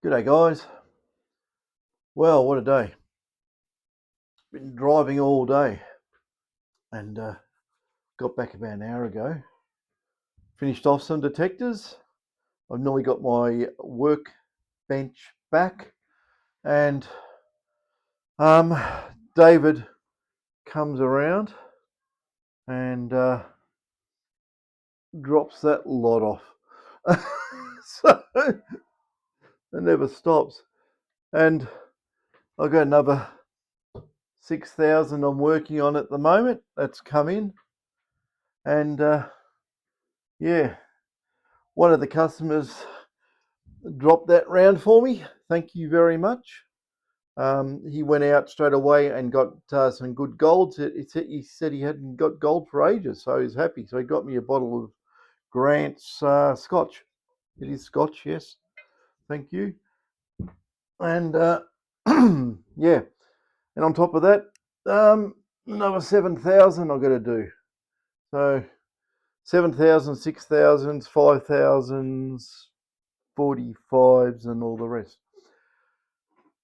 G'day guys. Well, what a day. Been driving all day and got back about an hour ago. Finished off some detectors. I've nearly got my workbench back and David comes around and drops that lot off. So it never stops. And I've got another 6,000 I'm working on at the moment. That's come in. And yeah, one of the customers dropped that round for me. Thank you very much. He went out straight away and got some good gold. He said he hadn't got gold for ages, so he's happy. So he got me a bottle of Grant's Scotch. It is Scotch, yes. Thank you. And yeah, and on top of that, another 7,000 I've got to do. So 7,000, 6,000, 5,000s, 45s, and all the rest.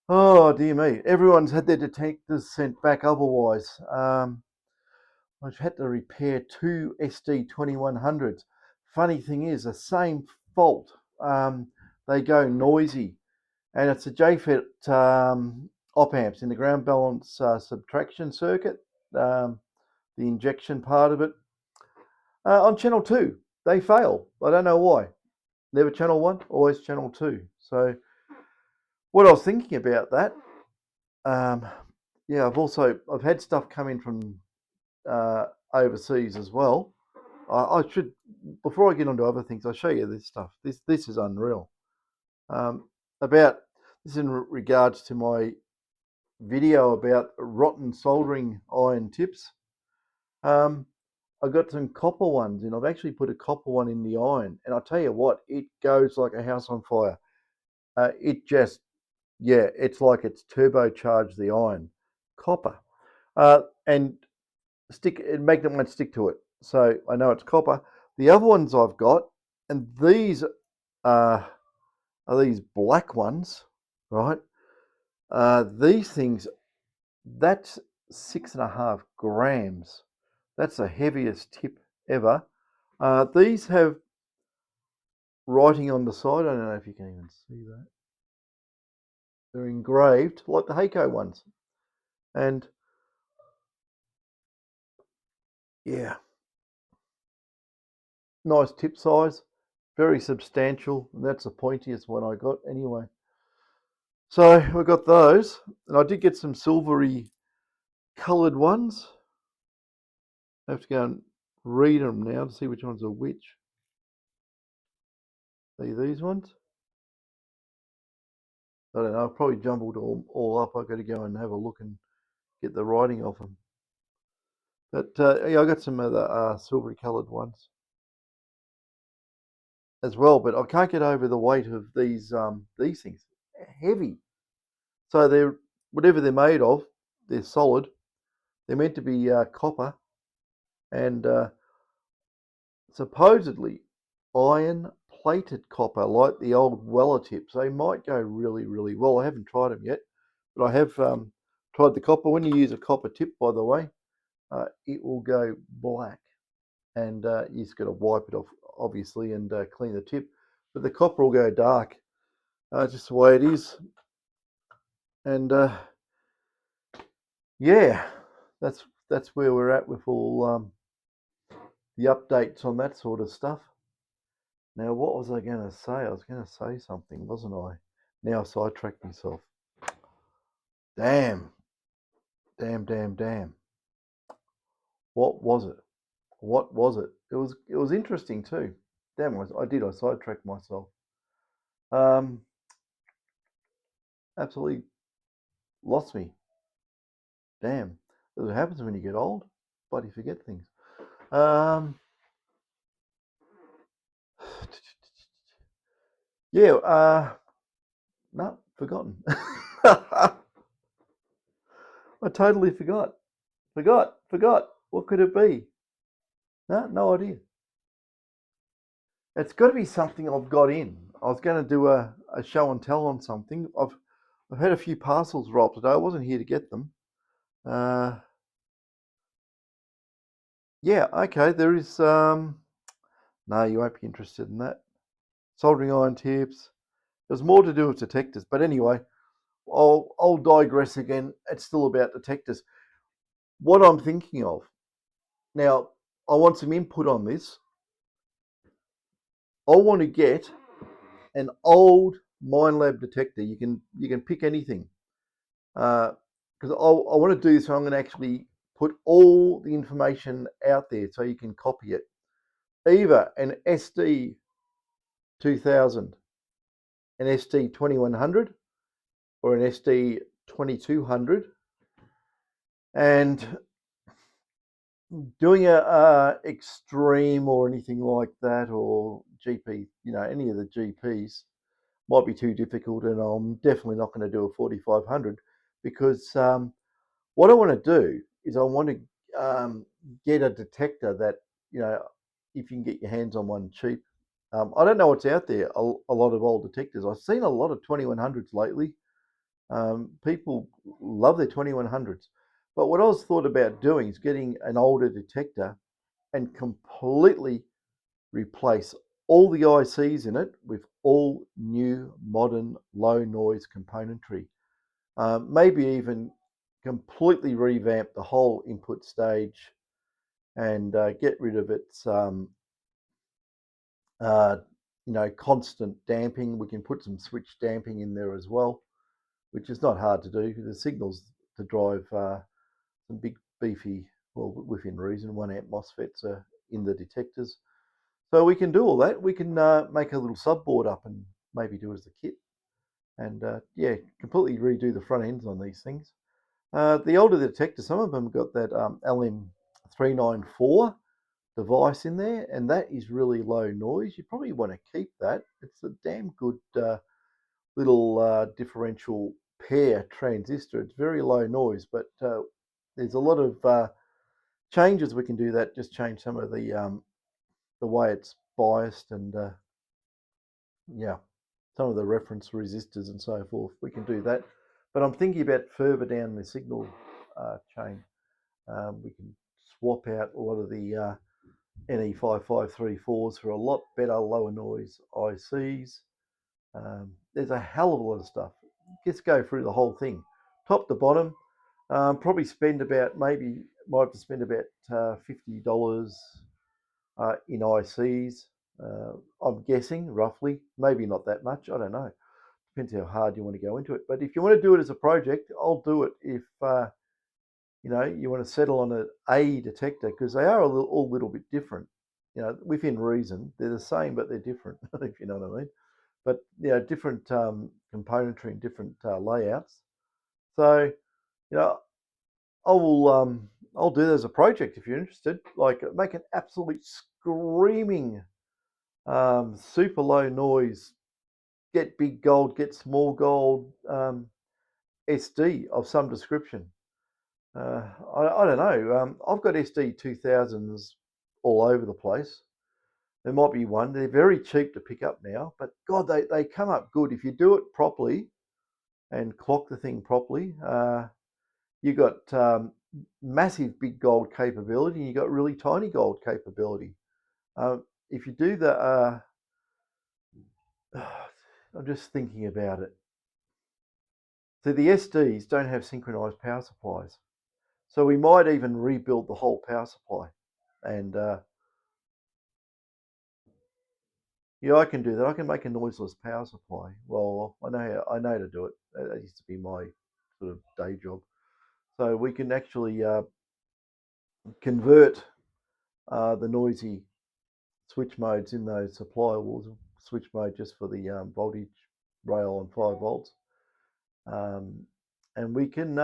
Oh dear me, everyone's had their detectors sent back otherwise. I've had to repair two SD2100s. Funny thing is, the same fault. They go noisy, and it's a JFET op amps in the ground balance subtraction circuit, the injection part of it. On channel 2, they fail. I don't know why. Never channel 1, always channel 2. So what I was thinking about that, yeah, I've had stuff come in from overseas as well. I should, before I get onto other things, I'll show you this stuff. This is unreal. This in regards to my video about rotten soldering iron tips. I've got some copper ones, and I've actually put a copper one in the iron, and I'll tell you what, it goes like a house on fire. It just, yeah, it's like it's turbocharged the iron. Copper. And magnet won't stick to it. So I know it's copper. The other ones I've got, and these are these black ones, right? These things, that's 6.5 grams. That's the heaviest tip ever. These have writing on the side. I don't know if you can even see that. They're engraved like the Heiko ones. And yeah, nice tip size, very substantial. And that's the pointiest one I got anyway. So I got those, and I did get some silvery coloured ones. I have to go and read them now to see which ones are which. See these ones? I don't know, I've probably jumbled all up. I've got to go and have a look and get the writing off them. But yeah, I got some other silvery coloured ones as well. But I can't get over the weight of these things. Heavy. So they're, whatever they're made of, they're solid. They're meant to be copper, and supposedly iron plated copper, like the old Weller tips. They might go really, really well. I haven't tried them yet, but I have tried the copper. When you use a copper tip, by the way, it will go black, and you just got to wipe it off, obviously, and clean the tip. But the copper will go dark, just the way it is. And yeah, that's where we're at with all the updates on that sort of stuff. Now, what was I going to say? I was going to say something, wasn't I? Now I sidetracked myself. Damn. What was it? What was it? It was interesting too. Damn, I sidetracked myself. Absolutely lost me. Damn. That's what happens when you get old. Bloody forget things. Yeah, no, forgotten. I totally forgot. Forgot. What could it be? No idea. It's got to be something I've got in. I was going to do a a show and tell on something. I've had a few parcels roll today. I wasn't here to get them. Yeah, okay, there is, no, you won't be interested in that. Soldering iron tips. There's more to do with detectors, but anyway, I'll digress again. It's still about detectors. What I'm thinking of, now, I want some input on this. I want to get an old Minelab detector. You can pick anything. Because I want to do this, so I'm going to actually put all the information out there so you can copy it. Either an SD2000, an SD2100, or an SD2200, and doing a extreme or anything like that, or GP, any of the GPs might be too difficult, and I'm definitely not going to do a 4500 because what I want to do is I want to get a detector that, if you can get your hands on one cheap. I don't know what's out there, a lot of old detectors. I've seen a lot of 2100s lately. People love their 2100s. But what I was thought about doing is getting an older detector and completely replace all the ICs in it with all new modern low noise componentry. Maybe even completely revamp the whole input stage and get rid of its constant damping. We can put some switch damping in there as well, which is not hard to do. The signals to drive some big beefy, well, within reason, 1 amp MOSFETs are in the detectors. So we can do all that. We can make a little subboard up and maybe do it as a kit. And yeah, completely redo the front ends on these things. The older detectors, some of them got that LM394 device in there, and that is really low noise. You probably want to keep that. It's a damn good little differential pair transistor. It's very low noise, but there's a lot of changes we can do that. Just change some of the way it's biased and yeah, some of the reference resistors and so forth. We can do that. But I'm thinking about further down the signal chain. We can swap out a lot of the NE5534s for a lot better lower noise ICs. There's a hell of a lot of stuff. Just go through the whole thing, top to bottom. Probably spend about, maybe might have to spend about $50 in ICs. I'm guessing roughly, maybe not that much. I don't know. Depends how hard you want to go into it. But if you want to do it as a project, I'll do it. If you want to settle on a detector, because they are all a little bit different. Within reason, they're the same, but they're different. If you know what I mean. But different componentry and different layouts. So I'll do that as a project if you're interested. Like, make an absolute screaming super low noise, get big gold, get small gold SD of some description. I don't know. I've got SD2000s all over the place. There might be one. They're very cheap to pick up now, but God, they come up good if you do it properly and clock the thing properly. You got massive big gold capability, and you got really tiny gold capability. If you do the, I'm just thinking about it. So the SDs don't have synchronized power supplies, so we might even rebuild the whole power supply. And yeah, I can do that. I can make a noiseless power supply. Well, I know how to do it. That used to be my sort of day job. So we can actually convert the noisy switch modes in those supply walls. Switch mode just for the voltage rail on 5 volts, and we can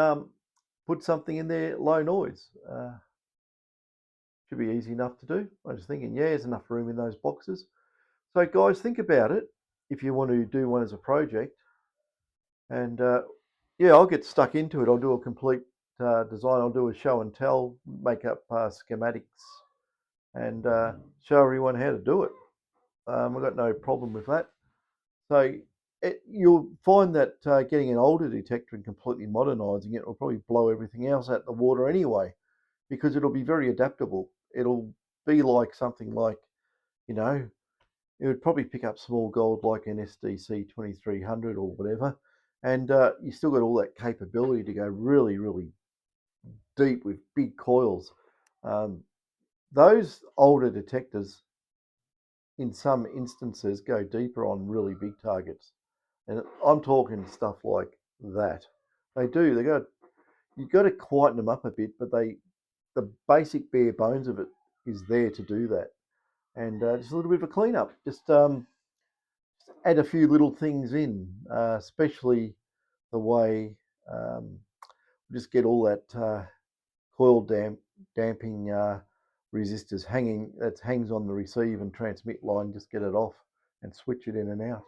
put something in there low noise. Should be easy enough to do. I was thinking, yeah, there's enough room in those boxes. So guys, think about it if you want to do one as a project. And yeah, I'll get stuck into it. I'll do a complete design. I'll do a show and tell, make up schematics, and show everyone how to do it. I've got no problem with that. So you'll find that getting an older detector and completely modernising it will probably blow everything else out the water anyway, because it'll be very adaptable. It'll be like something like, you know, it would probably pick up small gold like an SD2300 or whatever, and you still got all that capability to go really, really deep with big coils. Um, those older detectors, in some instances, go deeper on really big targets, and I'm talking stuff like that. They do. They got you've got to quieten them up a bit, but the basic bare bones of it is there to do that, and just a little bit of a cleanup. Just add a few little things in, especially the way just get all that coil damping resistors that hangs on the receive and transmit line. Just get it off and switch it in and out.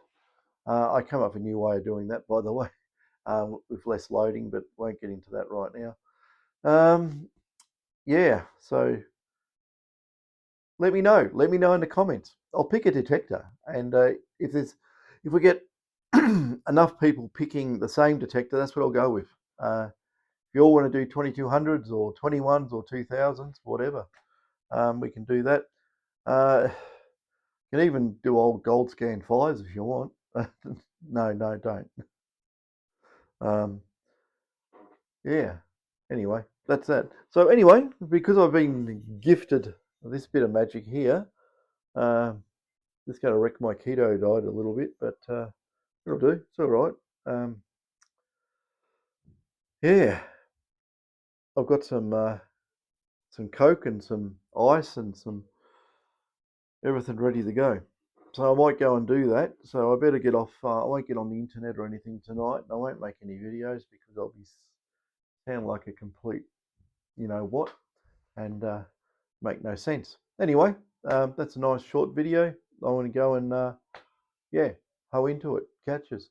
I come up with a new way of doing that, by the way, with less loading, but won't get into that right now. Yeah, so let me know. Let me know in the comments. I'll pick a detector, and if we get enough people picking the same detector, that's what I'll go with. If you all want to do 2200s or 21s or 2000s, whatever, we can do that. You can even do old gold scan 5s if you want. No, don't. Yeah. Anyway, that's that. So anyway, because I've been gifted this bit of magic here, it's going to wreck my keto diet a little bit, but it'll do. It's all right. Yeah, I've got some Coke and some ice and some everything ready to go. So I might go and do that. So I better get off. I won't get on the internet or anything tonight. And I won't make any videos because I'll be sound like a complete, you know what, and make no sense. Anyway, that's a nice short video. I want to go and yeah, hoe into it. Catches.